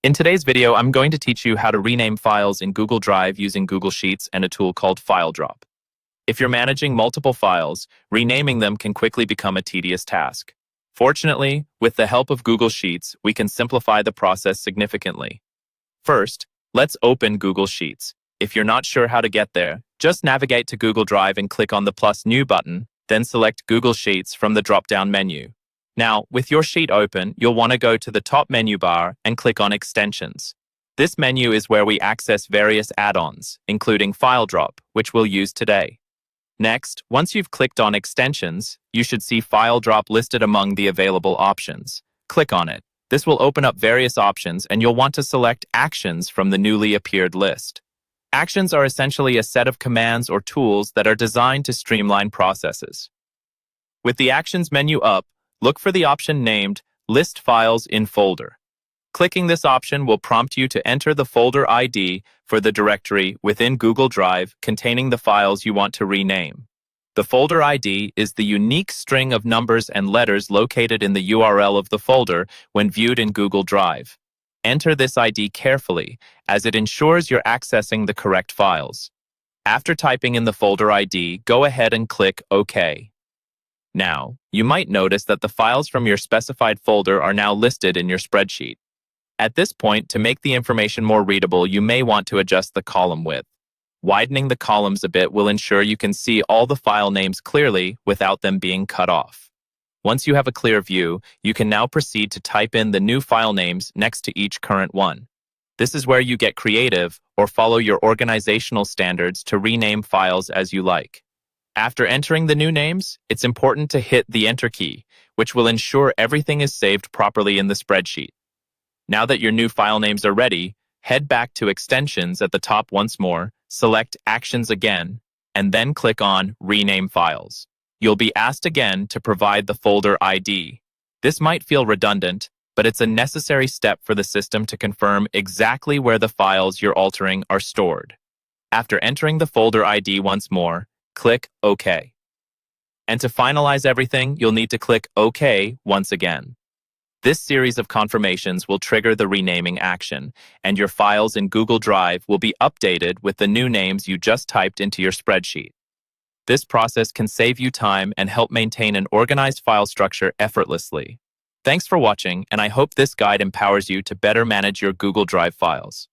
In today's video, I'm going to teach you how to rename files in Google Drive using Google Sheets and a tool called FileDrop. If you're managing multiple files, renaming them can quickly become a tedious task. Fortunately, with the help of Google Sheets, we can simplify the process significantly. First, let's open Google Sheets. If you're not sure how to get there, just navigate to Google Drive and click on the +New button, then select Google Sheets from the drop-down menu. Now, with your sheet open, you'll want to go to the top menu bar and click on Extensions. This menu is where we access various add-ons, including FileDrop, which we'll use today. Next, once you've clicked on Extensions, you should see FileDrop listed among the available options. Click on it. This will open up various options, and you'll want to select Actions from the newly appeared list. Actions are essentially a set of commands or tools that are designed to streamline processes. With the Actions menu up, look for the option named List Files in Folder. Clicking this option will prompt you to enter the folder ID for the directory within Google Drive containing the files you want to rename. The folder ID is the unique string of numbers and letters located in the URL of the folder when viewed in Google Drive. Enter this ID carefully, as it ensures you're accessing the correct files. After typing in the folder ID, go ahead and click OK. Now, you might notice that the files from your specified folder are now listed in your spreadsheet. At this point, to make the information more readable, you may want to adjust the column width. Widening the columns a bit will ensure you can see all the file names clearly without them being cut off. Once you have a clear view, you can now proceed to type in the new file names next to each current one. This is where you get creative or follow your organizational standards to rename files as you like. After entering the new names, it's important to hit the Enter key, which will ensure everything is saved properly in the spreadsheet. Now that your new file names are ready, head back to Extensions at the top once more, select Actions again, and then click on Rename Files. You'll be asked again to provide the folder ID. This might feel redundant, but it's a necessary step for the system to confirm exactly where the files you're altering are stored. After entering the folder ID once more, click OK. And to finalize everything, you'll need to click OK once again. This series of confirmations will trigger the renaming action, and your files in Google Drive will be updated with the new names you just typed into your spreadsheet. This process can save you time and help maintain an organized file structure effortlessly. Thanks for watching, and I hope this guide empowers you to better manage your Google Drive files.